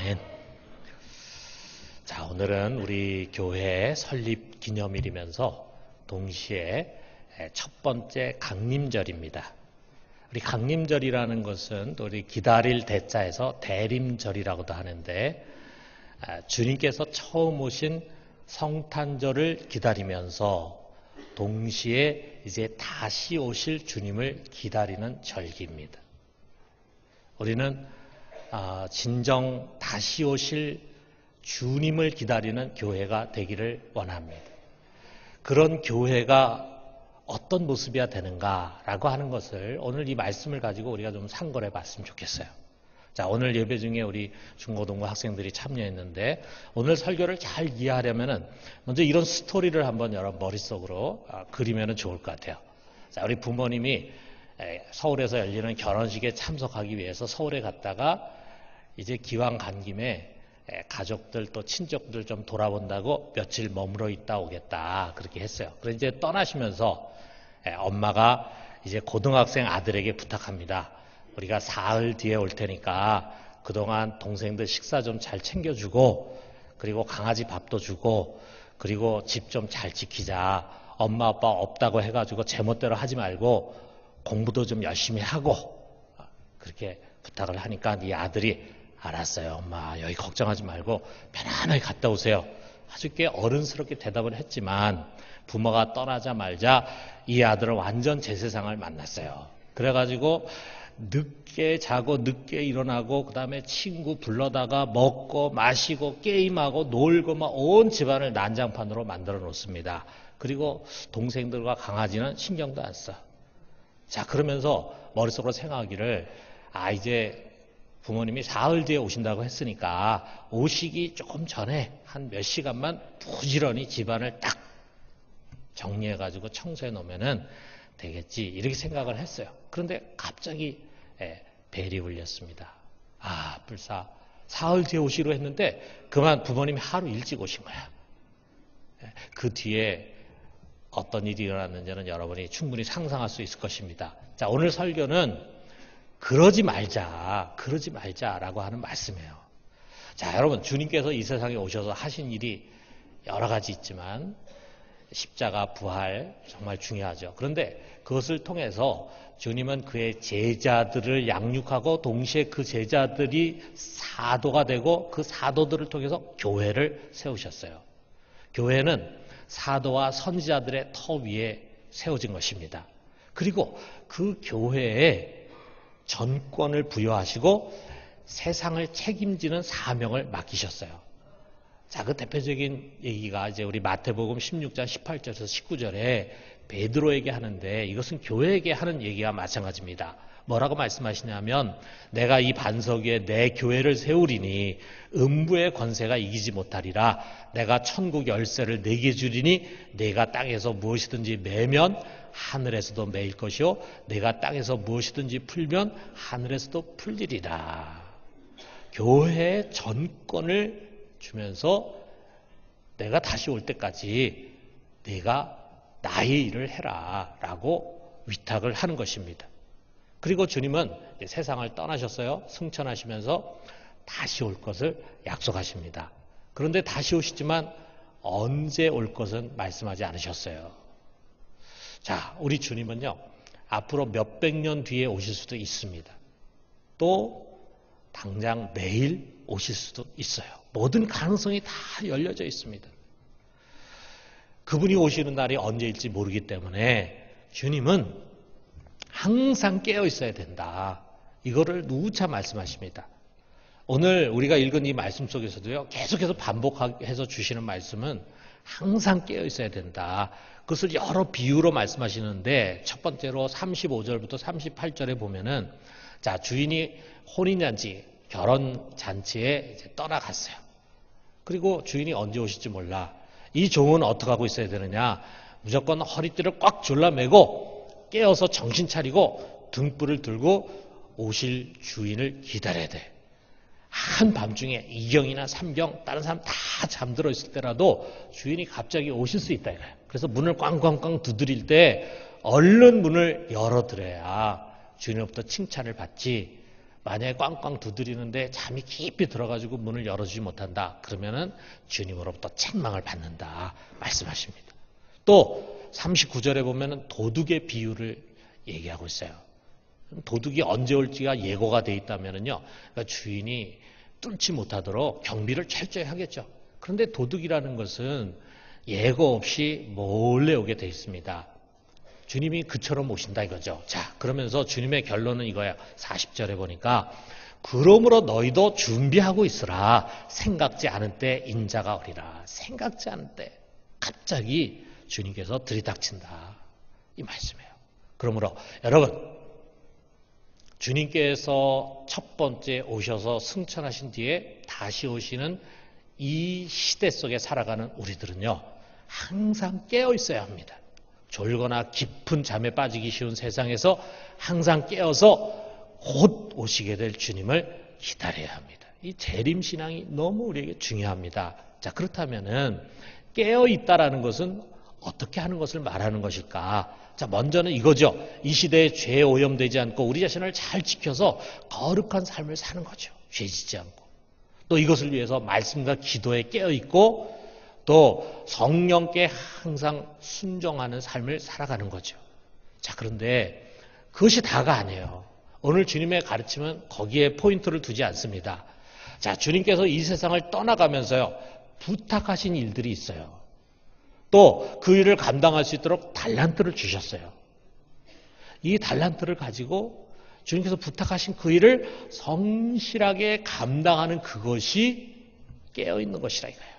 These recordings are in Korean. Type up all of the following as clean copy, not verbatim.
아멘. 자, 오늘은 우리 교회 설립 기념일이면서 동시에 첫 번째 강림절입니다. 우리 강림절이라는 것은 또 우리 기다릴 대자에서 대림절이라고도 하는데, 주님께서 처음 오신 성탄절을 기다리면서 동시에 이제 다시 오실 주님을 기다리는 절기입니다. 우리는 진정 다시 오실 주님을 기다리는 교회가 되기를 원합니다. 그런 교회가 어떤 모습이어야 되는가라고 하는 것을 오늘 이 말씀을 가지고 우리가 좀 상고해 봤으면 좋겠어요. 자, 오늘 예배 중에 우리 중고등부 학생들이 참여했는데, 오늘 설교를 잘 이해하려면은 먼저 이런 스토리를 한번 여러분 머릿속으로 그리면 좋을 것 같아요. 자, 우리 부모님이 서울에서 열리는 결혼식에 참석하기 위해서 서울에 갔다가 이제 기왕 간 김에 가족들 또 친척들 좀 돌아본다고 며칠 머물러 있다 오겠다 그렇게 했어요. 그래서 이제 떠나시면서 엄마가 이제 고등학생 아들에게 부탁합니다. 우리가 사흘 뒤에 올 테니까 그동안 동생들 식사 좀 잘 챙겨주고, 그리고 강아지 밥도 주고, 그리고 집 좀 잘 지키자. 엄마 아빠 없다고 해가지고 제멋대로 하지 말고 공부도 좀 열심히 하고, 그렇게 부탁을 하니까 이 아들이 알았어요. 엄마 여기 걱정하지 말고 편안하게 갔다 오세요. 아주 꽤 어른스럽게 대답을 했지만 부모가 떠나자마자 이 아들은 완전 제 세상을 만났어요. 그래가지고 늦게 자고 늦게 일어나고, 그 다음에 친구 불러다가 먹고 마시고 게임하고 놀고 막 온 집안을 난장판으로 만들어 놓습니다. 그리고 동생들과 강아지는 신경도 안 써. 자, 그러면서 머릿속으로 생각하기를, 이제 부모님이 사흘 뒤에 오신다고 했으니까 오시기 조금 전에 한 몇 시간만 부지런히 집안을 딱 정리해가지고 청소해 놓으면은 되겠지, 이렇게 생각을 했어요. 그런데 갑자기 벨이 울렸습니다. 불사 사흘 뒤에 오시기로 했는데 그만 부모님이 하루 일찍 오신 거야. 그 뒤에 어떤 일이 일어났는지는 여러분이 충분히 상상할 수 있을 것입니다. 자, 오늘 설교는 그러지 말자라고 하는 말씀이에요. 자, 여러분, 주님께서 이 세상에 오셔서 하신 일이 여러 가지 있지만 십자가, 부활 정말 중요하죠. 그런데 그것을 통해서 주님은 그의 제자들을 양육하고 동시에 그 제자들이 사도가 되고 그 사도들을 통해서 교회를 세우셨어요. 교회는 사도와 선지자들의 터 위에 세워진 것입니다. 그리고 그 교회에 전권을 부여하시고 세상을 책임지는 사명을 맡기셨어요. 자, 그 대표적인 얘기가 이제 우리 마태복음 16장 18절에서 19절에 베드로에게 하는데, 이것은 교회에게 하는 얘기와 마찬가지입니다. 뭐라고 말씀하시냐면, 내가 이 반석 위에 내 교회를 세우리니 음부의 권세가 이기지 못하리라. 내가 천국 열쇠를 네게 주리니 내가 땅에서 무엇이든지 매면 하늘에서도 매일 것이요, 내가 땅에서 무엇이든지 풀면 하늘에서도 풀리리라. 교회의 전권을 주면서 내가 다시 올 때까지 내가 나의 일을 해라 라고 위탁을 하는 것입니다. 그리고 주님은 세상을 떠나셨어요. 승천하시면서 다시 올 것을 약속하십니다. 그런데 다시 오시지만 언제 올 것은 말씀하지 않으셨어요. 자, 우리 주님은요, 앞으로 몇백 년 뒤에 오실 수도 있습니다. 또 당장 내일 오실 수도 있어요. 모든 가능성이 다 열려져 있습니다. 그분이 오시는 날이 언제일지 모르기 때문에 주님은 항상 깨어 있어야 된다. 이거를 누차 말씀하십니다. 오늘 우리가 읽은 이 말씀 속에서도요, 계속해서 반복해서 주시는 말씀은 항상 깨어 있어야 된다. 그것을 여러 비유로 말씀하시는데, 첫 번째로 35절부터 38절에 보면은, 자, 주인이 혼인잔치, 결혼잔치에 이제 떠나갔어요. 그리고 주인이 언제 오실지 몰라. 이 종은 어떻게 하고 있어야 되느냐? 무조건 허리띠를 꽉 졸라매고 깨어서 정신 차리고 등불을 들고 오실 주인을 기다려야 돼. 한밤중에 2경이나 3경 다른 사람 다 잠들어 있을 때라도 주인이 갑자기 오실 수 있다 이거예요. 그래서 문을 꽝꽝꽝 두드릴 때 얼른 문을 열어드려야 주인으로부터 칭찬을 받지, 만약에 꽝꽝 두드리는데 잠이 깊이 들어가지고 문을 열어주지 못한다. 그러면은 주님으로부터 책망을 받는다. 말씀하십니다. 또 39절에 보면은 도둑의 비유를 얘기하고 있어요. 도둑이 언제 올지가 예고가 돼 있다면은요. 그러니까 주인이 뚫지 못하도록 경비를 철저히 하겠죠. 그런데 도둑이라는 것은 예고 없이 몰래 오게 돼 있습니다. 주님이 그처럼 오신다 이거죠. 자, 그러면서 주님의 결론은 이거야. 40절에 보니까 그러므로 너희도 준비하고 있으라. 생각지 않은 때 인자가 오리라. 생각지 않은 때 갑자기 주님께서 들이닥친다. 이 말씀이에요. 그러므로 여러분 주님께서 첫 번째 오셔서 승천하신 뒤에 다시 오시는 이 시대 속에 살아가는 우리들은요. 항상 깨어 있어야 합니다. 졸거나 깊은 잠에 빠지기 쉬운 세상에서 항상 깨어서 곧 오시게 될 주님을 기다려야 합니다. 이 재림신앙이 너무 우리에게 중요합니다. 자, 그렇다면은 깨어 있다라는 것은 어떻게 하는 것을 말하는 것일까? 자, 먼저는 이거죠. 이 시대에 죄에 오염되지 않고 우리 자신을 잘 지켜서 거룩한 삶을 사는 거죠. 죄지지 않고. 또 이것을 위해서 말씀과 기도에 깨어 있고 또 성령께 항상 순종하는 삶을 살아가는 거죠. 자, 그런데 그것이 다가 아니에요. 오늘 주님의 가르침은 거기에 포인트를 두지 않습니다. 자, 주님께서 이 세상을 떠나가면서요. 부탁하신 일들이 있어요. 또 그 일을 감당할 수 있도록 달란트를 주셨어요. 이 달란트를 가지고 주님께서 부탁하신 그 일을 성실하게 감당하는 그것이 깨어있는 것이라 이거예요.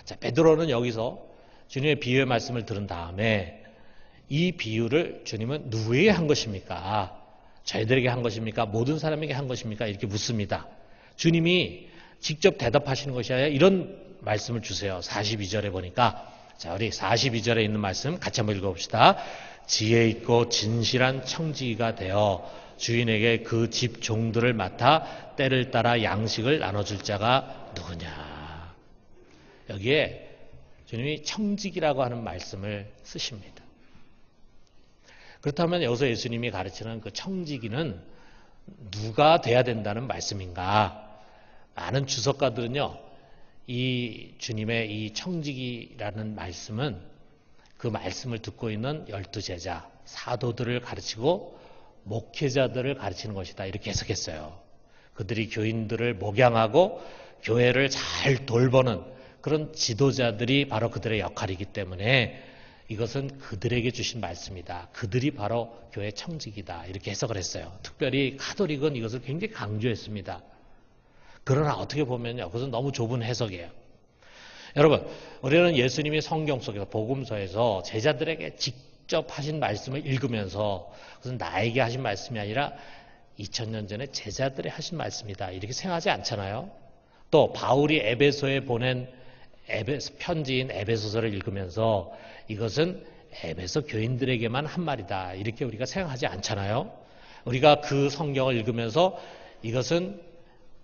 자, 베드로는 여기서 주님의 비유의 말씀을 들은 다음에 이 비유를 주님은 누구에게 한 것입니까? 저희들에게 한 것입니까? 모든 사람에게 한 것입니까? 이렇게 묻습니다. 주님이 직접 대답하시는 것이 아니라 이런 말씀을 주세요. 42절에 보니까 자, 우리 42절에 있는 말씀 같이 한번 읽어봅시다. 지혜 있고 진실한 청지기가 되어 주인에게 그 집 종들을 맡아 때를 따라 양식을 나눠줄 자가 누구냐. 여기에 주님이 청지기라고 하는 말씀을 쓰십니다. 그렇다면 여기서 예수님이 가르치는 그 청지기는 누가 돼야 된다는 말씀인가? 많은 주석가들은요, 이 주님의 이 청지기라는 말씀은 그 말씀을 듣고 있는 12제자, 사도들을 가르치고 목회자들을 가르치는 것이다. 이렇게 해석했어요. 그들이 교인들을 목양하고 교회를 잘 돌보는 그런 지도자들이 바로 그들의 역할이기 때문에 이것은 그들에게 주신 말씀이다. 그들이 바로 교회 청지기다. 이렇게 해석을 했어요. 특별히 가톨릭은 이것을 굉장히 강조했습니다. 그러나 어떻게 보면요, 그것은 너무 좁은 해석이에요. 여러분, 우리는 예수님이 성경 속에서 복음서에서 제자들에게 직접 하신 말씀을 읽으면서 그것은 나에게 하신 말씀이 아니라 2000년 전에 제자들이 하신 말씀이다. 이렇게 생각하지 않잖아요. 또 바울이 에베소에 보낸 편지인 에베소서를 읽으면서 이것은 에베소 교인들에게만 한 말이다. 이렇게 우리가 생각하지 않잖아요. 우리가 그 성경을 읽으면서 이것은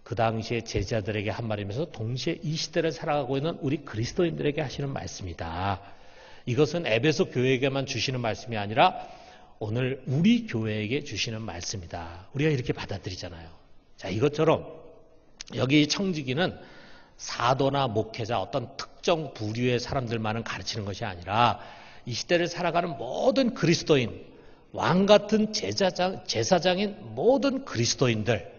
그 당시에 제자들에게 한 말이면서 동시에 이 시대를 살아가고 있는 우리 그리스도인들에게 하시는 말씀이다. 이것은 에베소 교회에게만 주시는 말씀이 아니라 오늘 우리 교회에게 주시는 말씀이다. 우리가 이렇게 받아들이잖아요. 자, 이것처럼 여기 청지기는 사도나 목회자 어떤 특정 부류의 사람들만은 가르치는 것이 아니라 이 시대를 살아가는 모든 그리스도인, 왕 같은 제사장인 모든 그리스도인들,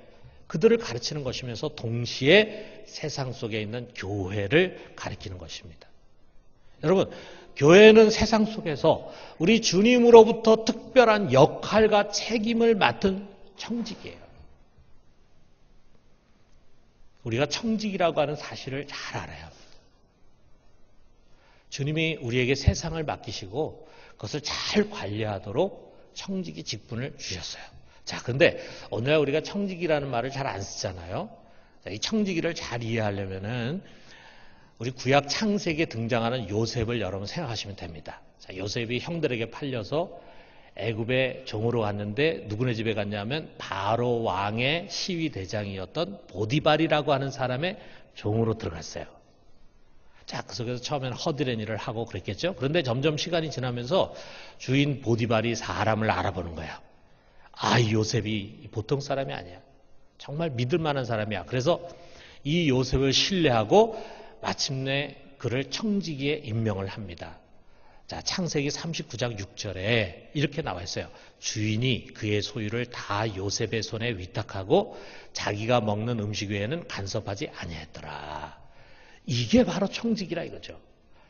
그들을 가르치는 것이면서 동시에 세상 속에 있는 교회를 가르치는 것입니다. 여러분, 교회는 세상 속에서 우리 주님으로부터 특별한 역할과 책임을 맡은 청직이에요. 우리가 청직이라고 하는 사실을 잘 알아야 합니다. 주님이 우리에게 세상을 맡기시고 그것을 잘 관리하도록 청직이 직분을 주셨어요. 자, 근데 오늘 우리가 청지기라는 말을 잘 안 쓰잖아요. 자, 이 청지기를 잘 이해하려면은 우리 구약 창세기에 등장하는 요셉을 여러분 생각하시면 됩니다. 자, 요셉이 형들에게 팔려서 애굽에 종으로 갔는데 누구네 집에 갔냐면 바로 왕의 시위 대장이었던 보디발이라고 하는 사람의 종으로 들어갔어요. 자, 그 속에서 처음에는 허드렛 일을 하고 그랬겠죠. 그런데 점점 시간이 지나면서 주인 보디발이 사람을 알아보는 거예요. 요셉이 보통 사람이 아니야. 정말 믿을 만한 사람이야. 그래서 이 요셉을 신뢰하고 마침내 그를 청지기에 임명을 합니다. 자, 창세기 39장 6절에 이렇게 나와 있어요. 주인이 그의 소유를 다 요셉의 손에 위탁하고 자기가 먹는 음식 외에는 간섭하지 아니했더라. 이게 바로 청지기라 이거죠.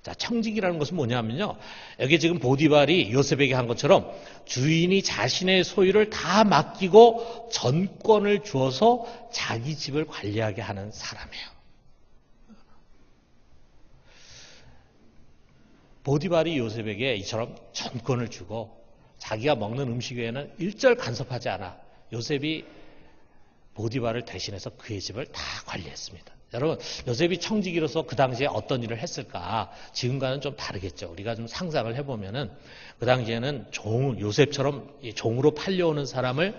자, 청지기라는 것은 뭐냐면요. 여기 지금 보디발이 요셉에게 한 것처럼 주인이 자신의 소유를 다 맡기고 전권을 주어서 자기 집을 관리하게 하는 사람이에요. 보디발이 요셉에게 이처럼 전권을 주고 자기가 먹는 음식 외에는 일절 간섭하지 않아 요셉이 보디발을 대신해서 그의 집을 다 관리했습니다. 여러분, 요셉이 청지기로서 그 당시에 어떤 일을 했을까? 지금과는 좀 다르겠죠. 우리가 좀 상상을 해보면은 그 당시에는 요셉처럼 종으로 팔려오는 사람을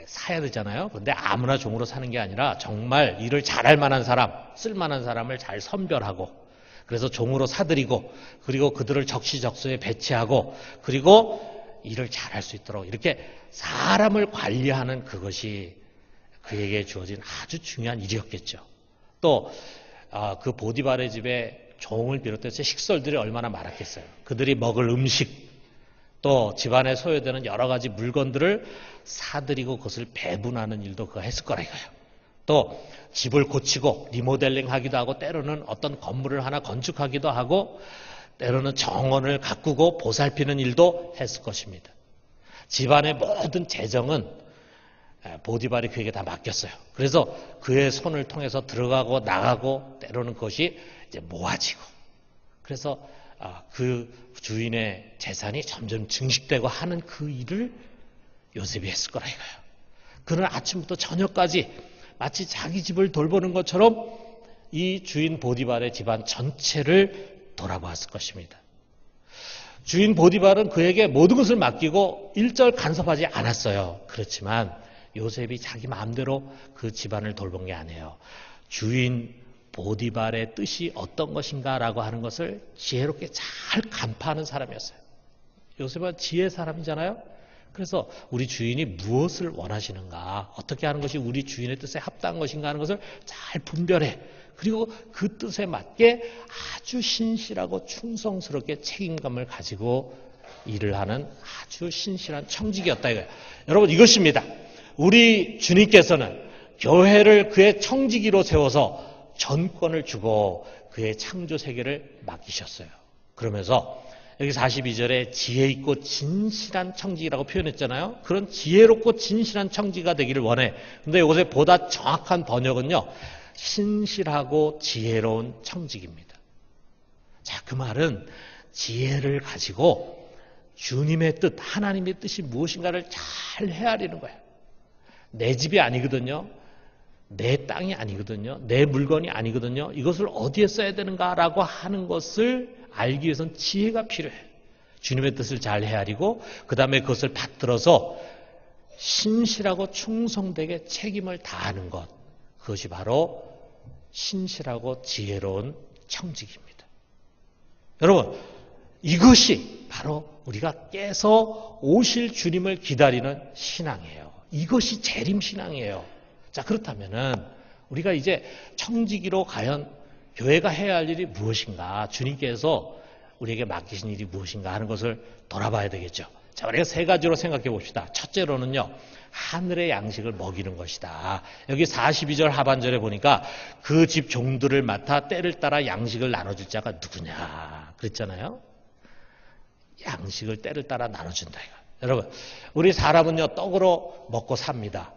사야 되잖아요. 그런데 아무나 종으로 사는 게 아니라 정말 일을 잘할 만한 사람, 쓸만한 사람을 잘 선별하고 그래서 종으로 사들이고 그리고 그들을 적시적소에 배치하고 그리고 일을 잘할 수 있도록 이렇게 사람을 관리하는 그것이 그에게 주어진 아주 중요한 일이었겠죠. 또 그 보디발의 집에 종을 비롯해서 식솔들이 얼마나 많았겠어요. 그들이 먹을 음식 또 집안에 소요되는 여러 가지 물건들을 사들이고 그것을 배분하는 일도 그가 했을 거라 이거예요. 또 집을 고치고 리모델링 하기도 하고 때로는 어떤 건물을 하나 건축하기도 하고 때로는 정원을 가꾸고 보살피는 일도 했을 것입니다. 집안의 모든 재정은 보디발이 그에게 다 맡겼어요. 그래서 그의 손을 통해서 들어가고 나가고 때로는 그것이 이제 모아지고 그래서 그 주인의 재산이 점점 증식되고 하는 그 일을 요셉이 했을 거라 이거예요. 그는 아침부터 저녁까지 마치 자기 집을 돌보는 것처럼 이 주인 보디발의 집안 전체를 돌아보았을 것입니다. 주인 보디발은 그에게 모든 것을 맡기고 일절 간섭하지 않았어요. 그렇지만 요셉이 자기 마음대로 그 집안을 돌본 게 아니에요. 주인 보디발의 뜻이 어떤 것인가라고 하는 것을 지혜롭게 잘 간파하는 사람이었어요. 요셉은 지혜의 사람이잖아요. 그래서 우리 주인이 무엇을 원하시는가, 어떻게 하는 것이 우리 주인의 뜻에 합당한 것인가 하는 것을 잘 분별해. 그리고 그 뜻에 맞게 아주 신실하고 충성스럽게 책임감을 가지고 일을 하는 아주 신실한 청지기였다 이거예요. 여러분, 이것입니다. 우리 주님께서는 교회를 그의 청지기로 세워서 전권을 주고 그의 창조 세계를 맡기셨어요. 그러면서 여기 42절에 지혜 있고 진실한 청지기라고 표현했잖아요. 그런 지혜롭고 진실한 청지기가 되기를 원해. 근데 이것에 보다 정확한 번역은요, 신실하고 지혜로운 청지기입니다. 자, 그 말은 지혜를 가지고 주님의 뜻, 하나님의 뜻이 무엇인가를 잘 헤아리는 거예요. 내 집이 아니거든요. 내 땅이 아니거든요. 내 물건이 아니거든요. 이것을 어디에 써야 되는가라고 하는 것을 알기 위해서는 지혜가 필요해요. 주님의 뜻을 잘 헤아리고 그 다음에 그것을 받들어서 신실하고 충성되게 책임을 다하는 것. 그것이 바로 신실하고 지혜로운 청지기입니다. 여러분, 이것이 바로 우리가 깨서 오실 주님을 기다리는 신앙이에요. 이것이 재림신앙이에요. 자, 그렇다면은 우리가 이제 청지기로 과연 교회가 해야 할 일이 무엇인가, 주님께서 우리에게 맡기신 일이 무엇인가 하는 것을 돌아봐야 되겠죠. 자, 우리가 세 가지로 생각해 봅시다. 첫째로는요, 하늘의 양식을 먹이는 것이다. 여기 42절 하반절에 보니까 그 집 종들을 맡아 때를 따라 양식을 나눠줄 자가 누구냐 그랬잖아요. 양식을 때를 따라 나눠준다 이거. 여러분, 우리 사람은요, 떡으로 먹고 삽니다.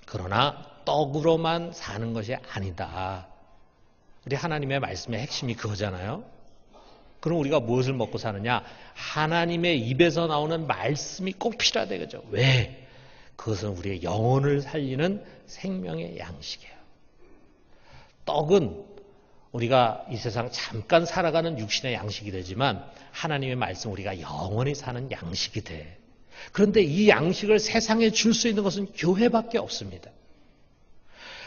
그러나 떡으로만 사는 것이 아니다. 우리 하나님의 말씀의 핵심이 그거잖아요. 그럼 우리가 무엇을 먹고 사느냐? 하나님의 입에서 나오는 말씀이 꼭 필요하다 이거죠. 왜? 그것은 우리의 영혼을 살리는 생명의 양식이에요. 떡은 우리가 이 세상 잠깐 살아가는 육신의 양식이 되지만 하나님의 말씀 우리가 영원히 사는 양식이 돼. 그런데 이 양식을 세상에 줄 수 있는 것은 교회밖에 없습니다.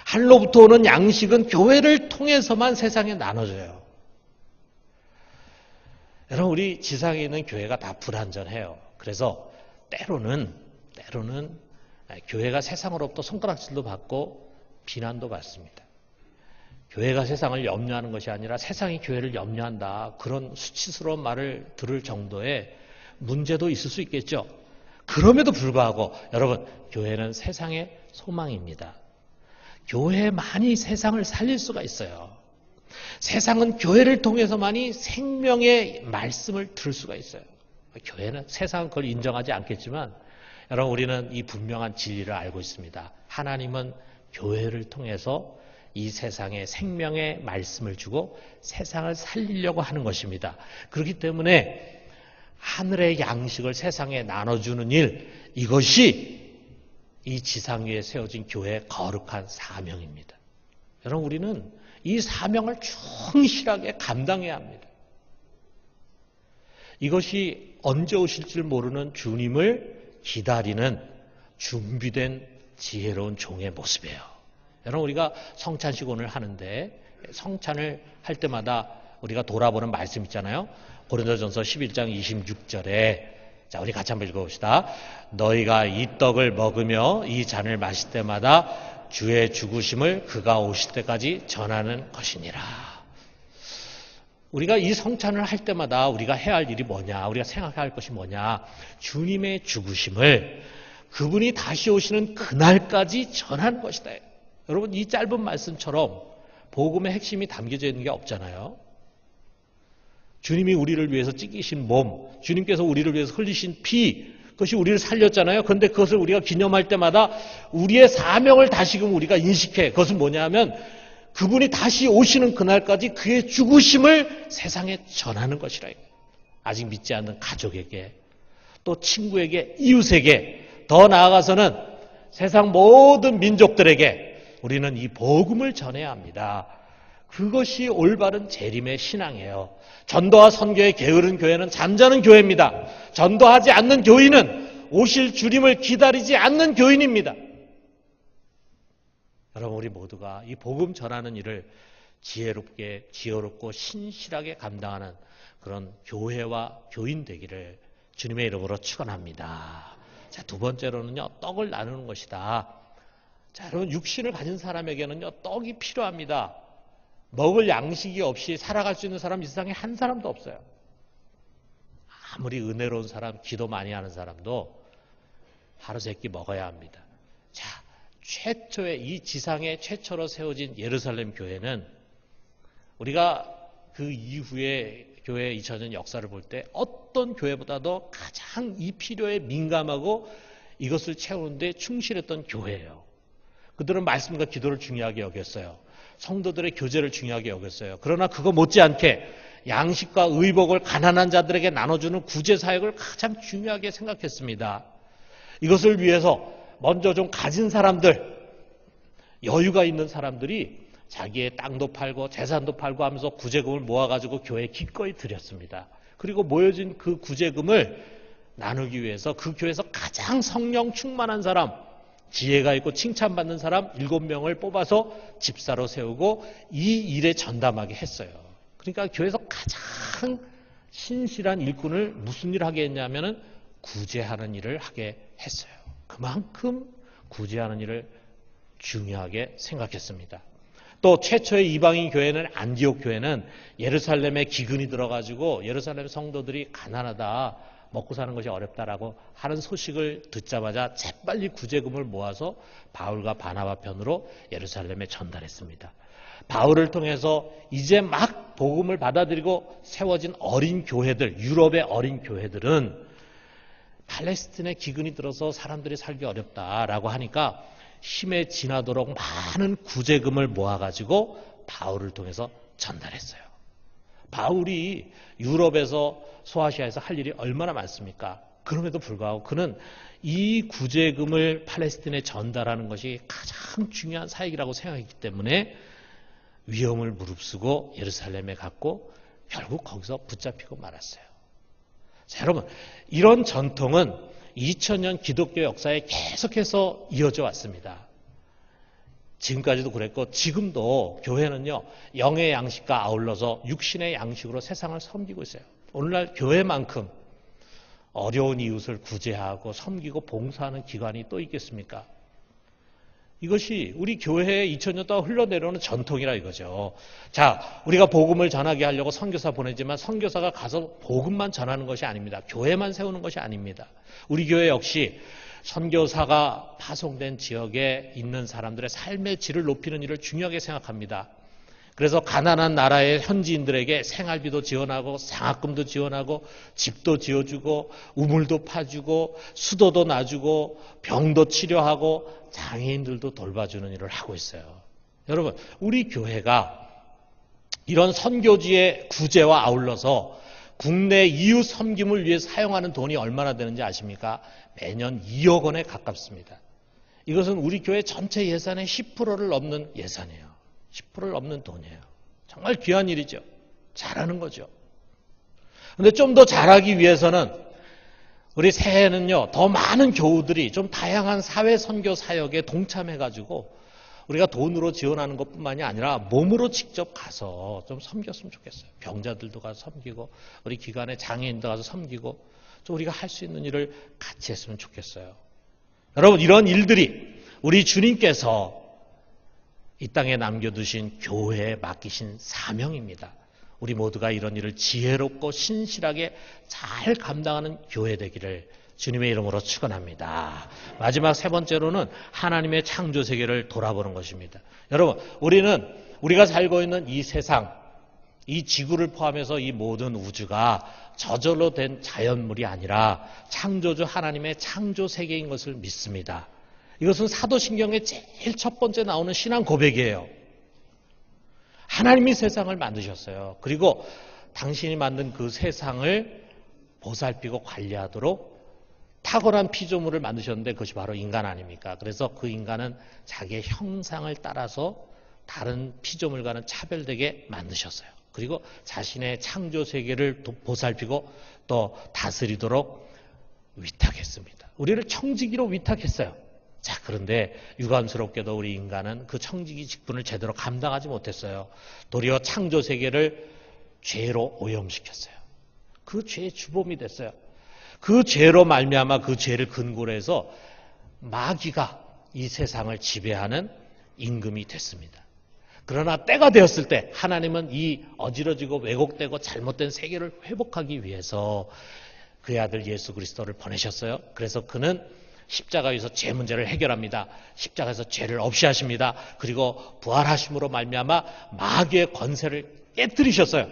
하늘로부터 오는 양식은 교회를 통해서만 세상에 나눠져요. 여러분, 우리 지상에 있는 교회가 다 불완전해요. 그래서 때로는 때로는 교회가 세상으로부터 손가락질도 받고 비난도 받습니다. 교회가 세상을 염려하는 것이 아니라 세상이 교회를 염려한다. 그런 수치스러운 말을 들을 정도의 문제도 있을 수 있겠죠. 그럼에도 불구하고 여러분, 교회는 세상의 소망입니다. 교회만이 세상을 살릴 수가 있어요. 세상은 교회를 통해서만이 생명의 말씀을 들을 수가 있어요. 교회는 세상은 그걸 인정하지 않겠지만 여러분, 우리는 이 분명한 진리를 알고 있습니다. 하나님은 교회를 통해서 이 세상에 생명의 말씀을 주고 세상을 살리려고 하는 것입니다. 그렇기 때문에 하늘의 양식을 세상에 나눠주는 일, 이것이 이 지상 위에 세워진 교회의 거룩한 사명입니다. 여러분, 우리는 이 사명을 충실하게 감당해야 합니다. 이것이 언제 오실 줄 모르는 주님을 기다리는 준비된 지혜로운 종의 모습이에요. 여러분, 우리가 성찬식 오늘 하는데 성찬을 할 때마다 우리가 돌아보는 말씀 있잖아요. 고린도전서 11장 26절에 자, 우리 같이 한번 읽어봅시다. 너희가 이 떡을 먹으며 이 잔을 마실 때마다 주의 죽으심을 그가 오실 때까지 전하는 것이니라. 우리가 이 성찬을 할 때마다 우리가 해야 할 일이 뭐냐, 우리가 생각해야 할 것이 뭐냐, 주님의 죽으심을 그분이 다시 오시는 그날까지 전하는 것이다. 여러분, 이 짧은 말씀처럼 복음의 핵심이 담겨져 있는 게 없잖아요. 주님이 우리를 위해서 찢기신 몸, 주님께서 우리를 위해서 흘리신 피, 그것이 우리를 살렸잖아요. 그런데 그것을 우리가 기념할 때마다 우리의 사명을 다시금 우리가 인식해. 그것은 뭐냐면 그분이 다시 오시는 그날까지 그의 죽으심을 세상에 전하는 것이라. 아직 믿지 않는 가족에게, 또 친구에게, 이웃에게, 더 나아가서는 세상 모든 민족들에게 우리는 이 복음을 전해야 합니다. 그것이 올바른 재림의 신앙이에요. 전도와 선교에 게으른 교회는 잠자는 교회입니다. 전도하지 않는 교인은 오실 주님을 기다리지 않는 교인입니다. 여러분, 우리 모두가 이 복음 전하는 일을 지혜롭고 신실하게 감당하는 그런 교회와 교인 되기를 주님의 이름으로 축원합니다. 자, 두 번째로는요, 떡을 나누는 것이다. 자, 여러분, 육신을 가진 사람에게는요, 떡이 필요합니다. 먹을 양식이 없이 살아갈 수 있는 사람 이 세상에 한 사람도 없어요. 아무리 은혜로운 사람, 기도 많이 하는 사람도 하루 세 끼 먹어야 합니다. 자, 이 지상에 최초로 세워진 예루살렘 교회는 우리가 그 이후에 교회의 2000년 역사를 볼 때 어떤 교회보다도 가장 이 필요에 민감하고 이것을 채우는데 충실했던 교회예요. 그들은 말씀과 기도를 중요하게 여겼어요. 성도들의 교제를 중요하게 여겼어요. 그러나 그거 못지않게 양식과 의복을 가난한 자들에게 나눠주는 구제사역을 가장 중요하게 생각했습니다. 이것을 위해서 먼저 좀 가진 사람들, 여유가 있는 사람들이 자기의 땅도 팔고 재산도 팔고 하면서 구제금을 모아가지고 교회에 기꺼이 드렸습니다. 그리고 모여진 그 구제금을 나누기 위해서 그 교회에서 가장 성령 충만한 사람, 지혜가 있고 칭찬받는 사람 7명을 뽑아서 집사로 세우고 이 일에 전담하게 했어요. 그러니까 교회에서 가장 신실한 일꾼을 무슨 일을 하게 했냐면은 구제하는 일을 하게 했어요. 그만큼 구제하는 일을 중요하게 생각했습니다. 또 최초의 이방인 교회는 안디옥 교회는 예루살렘에 기근이 들어가지고 예루살렘 성도들이 가난하다, 먹고 사는 것이 어렵다라고 하는 소식을 듣자마자 재빨리 구제금을 모아서 바울과 바나바 편으로 예루살렘에 전달했습니다. 바울을 통해서 이제 막 복음을 받아들이고 세워진 어린 교회들, 유럽의 어린 교회들은 팔레스틴에 기근이 들어서 사람들이 살기 어렵다라고 하니까 힘에 지나도록 많은 구제금을 모아가지고 바울을 통해서 전달했어요. 바울이 유럽에서 소아시아에서 할 일이 얼마나 많습니까? 그럼에도 불구하고 그는 이 구제금을 팔레스틴에 전달하는 것이 가장 중요한 사역이라고 생각했기 때문에 위험을 무릅쓰고 예루살렘에 갔고 결국 거기서 붙잡히고 말았어요. 자, 여러분, 이런 전통은 2000년 기독교 역사에 계속해서 이어져 왔습니다. 지금까지도 그랬고 지금도 교회는요, 영의 양식과 아울러서 육신의 양식으로 세상을 섬기고 있어요. 오늘날 교회만큼 어려운 이웃을 구제하고 섬기고 봉사하는 기관이 또 있겠습니까? 이것이 우리 교회에 2000년 동안 흘러내려오는 전통이라 이거죠. 자, 우리가 복음을 전하게 하려고 선교사 보내지만 선교사가 가서 복음만 전하는 것이 아닙니다. 교회만 세우는 것이 아닙니다. 우리 교회 역시 선교사가 파송된 지역에 있는 사람들의 삶의 질을 높이는 일을 중요하게 생각합니다. 그래서 가난한 나라의 현지인들에게 생활비도 지원하고 장학금도 지원하고 집도 지어주고 우물도 파주고 수도도 놔주고 병도 치료하고 장애인들도 돌봐주는 일을 하고 있어요. 여러분, 우리 교회가 이런 선교지의 구제와 아울러서 국내 이웃 섬김을 위해 사용하는 돈이 얼마나 되는지 아십니까? 매년 2억 원에 가깝습니다. 이것은 우리 교회 전체 예산의 10%를 넘는 예산이에요. 10%를 넘는 돈이에요. 정말 귀한 일이죠. 잘하는 거죠. 그런데 좀 더 잘하기 위해서는 우리 새해는요, 더 많은 교우들이 좀 다양한 사회 선교 사역에 동참해가지고 우리가 돈으로 지원하는 것뿐만이 아니라 몸으로 직접 가서 좀 섬겼으면 좋겠어요. 병자들도 가서 섬기고 우리 기관의 장애인도 가서 섬기고 좀 우리가 할 수 있는 일을 같이 했으면 좋겠어요. 여러분, 이런 일들이 우리 주님께서 이 땅에 남겨두신 교회에 맡기신 사명입니다. 우리 모두가 이런 일을 지혜롭고 신실하게 잘 감당하는 교회 되기를 주님의 이름으로 축원합니다. 마지막 세 번째로는 하나님의 창조 세계를 돌아보는 것입니다. 여러분, 우리가 살고 있는 이 세상, 이 지구를 포함해서 이 모든 우주가 저절로 된 자연물이 아니라 창조주 하나님의 창조 세계인 것을 믿습니다. 이것은 사도신경의 제일 첫 번째 나오는 신앙 고백이에요. 하나님이 세상을 만드셨어요. 그리고 당신이 만든 그 세상을 보살피고 관리하도록 탁월한 피조물을 만드셨는데 그것이 바로 인간 아닙니까? 그래서 그 인간은 자기의 형상을 따라서 다른 피조물과는 차별되게 만드셨어요. 그리고 자신의 창조 세계를 보살피고 또 다스리도록 위탁했습니다. 우리를 청지기로 위탁했어요. 자, 그런데 유감스럽게도 우리 인간은 그 청지기 직분을 제대로 감당하지 못했어요. 도리어 창조 세계를 죄로 오염시켰어요. 그 죄의 주범이 됐어요. 그 죄로 말미암아 그 죄를 근거로 해서 마귀가 이 세상을 지배하는 임금이 됐습니다. 그러나 때가 되었을 때 하나님은 이 어지러지고 왜곡되고 잘못된 세계를 회복하기 위해서 그의 아들 예수 그리스도를 보내셨어요. 그래서 그는 십자가에서 죄 문제를 해결합니다. 십자가에서 죄를 없이 하십니다. 그리고 부활하심으로 말미암아 마귀의 권세를 깨뜨리셨어요.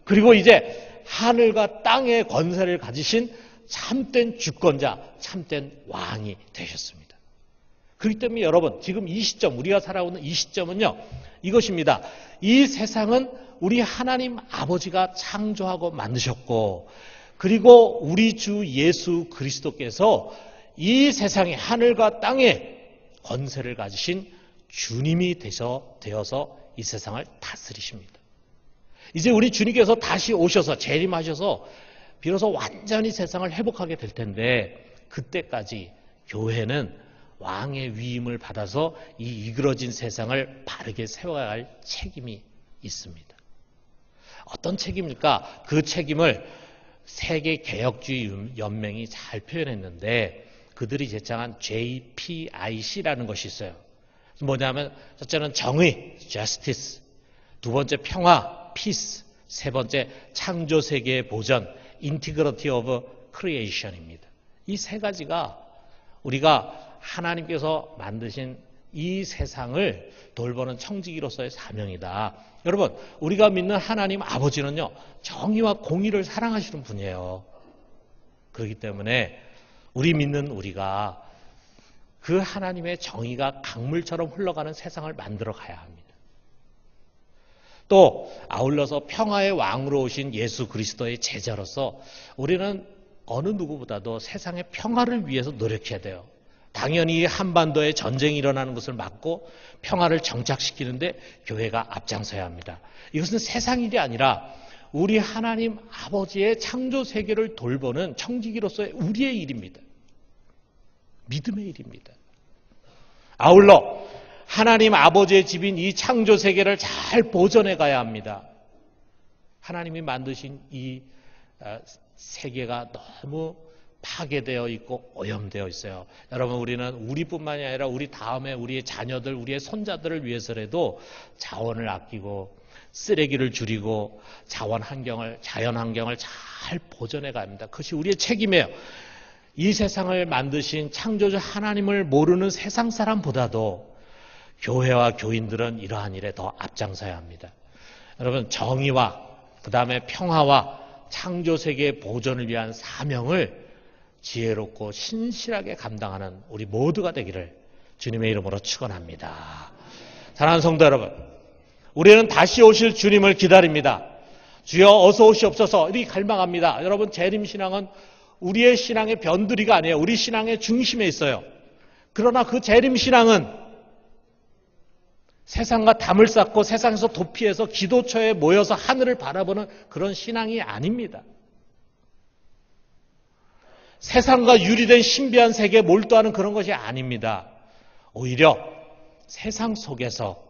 그리고 이제 하늘과 땅의 권세를 가지신 참된 주권자, 참된 왕이 되셨습니다. 그렇기 때문에 여러분, 지금 이 시점, 우리가 살아오는 이 시점은요, 이것입니다. 이 세상은 우리 하나님 아버지가 창조하고 만드셨고, 그리고 우리 주 예수 그리스도께서 이 세상에 하늘과 땅에 권세를 가지신 주님이 되어서 이 세상을 다스리십니다. 이제 우리 주님께서 다시 오셔서 재림하셔서 비로소 완전히 세상을 회복하게 될 텐데 그때까지 교회는 왕의 위임을 받아서 이 이그러진 세상을 바르게 세워야 할 책임이 있습니다. 어떤 책임일까? 그 책임을 세계개혁주의 연맹이 잘 표현했는데 그들이 제창한 JPIC라는 것이 있어요. 뭐냐면 첫째는 정의, justice, 두 번째 평화, peace, 세 번째 창조 세계의 보전, integrity of creation입니다. 이 세 가지가 우리가 하나님께서 만드신 이 세상을 돌보는 청지기로서의 사명이다. 여러분, 우리가 믿는 하나님 아버지는요, 정의와 공의를 사랑하시는 분이에요. 그렇기 때문에 우리 믿는 우리가 그 하나님의 정의가 강물처럼 흘러가는 세상을 만들어 가야 합니다. 또 아울러서 평화의 왕으로 오신 예수 그리스도의 제자로서 우리는 어느 누구보다도 세상의 평화를 위해서 노력해야 돼요. 당연히 한반도에 전쟁이 일어나는 것을 막고 평화를 정착시키는데 교회가 앞장서야 합니다. 이것은 세상 일이 아니라 우리 하나님 아버지의 창조 세계를 돌보는 청지기로서의 우리의 일입니다. 믿음의 일입니다. 아울러 하나님 아버지의 집인 이 창조 세계를 잘 보존해 가야 합니다. 하나님이 만드신 이 세계가 너무 파괴되어 있고 오염되어 있어요. 여러분, 우리는 우리뿐만이 아니라 우리 다음에 우리의 자녀들, 우리의 손자들을 위해서라도 자원을 아끼고 쓰레기를 줄이고 자연 환경을 잘 보존해 갑니다. 그것이 우리의 책임이에요. 이 세상을 만드신 창조주 하나님을 모르는 세상 사람보다도 교회와 교인들은 이러한 일에 더 앞장서야 합니다. 여러분, 정의와 그 다음에 평화와 창조 세계의 보존을 위한 사명을 지혜롭고 신실하게 감당하는 우리 모두가 되기를 주님의 이름으로 축원합니다. 사랑하는 성도 여러분, 우리는 다시 오실 주님을 기다립니다. 주여 어서 오시옵소서 이렇게 갈망합니다. 여러분, 재림신앙은 우리의 신앙의 변두리가 아니에요. 우리 신앙의 중심에 있어요. 그러나 그 재림신앙은 세상과 담을 쌓고 세상에서 도피해서 기도처에 모여서 하늘을 바라보는 그런 신앙이 아닙니다. 세상과 유리된 신비한 세계에 몰두하는 그런 것이 아닙니다. 오히려 세상 속에서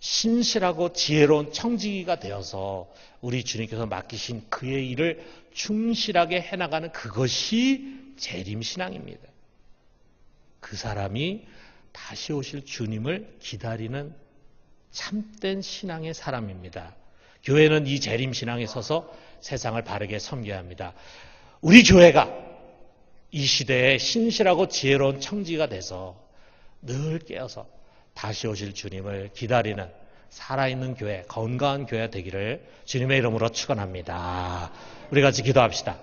신실하고 지혜로운 청지기가 되어서 우리 주님께서 맡기신 그의 일을 충실하게 해나가는 그것이 재림신앙입니다. 그 사람이 다시 오실 주님을 기다리는 참된 신앙의 사람입니다. 교회는 이 재림신앙에 서서 세상을 바르게 섬겨야 합니다. 우리 교회가 이 시대에 신실하고 지혜로운 청지가 돼서 늘 깨어서 다시 오실 주님을 기다리는 살아있는 교회, 건강한 교회가 되기를 주님의 이름으로 축원합니다. 우리 같이 기도합시다.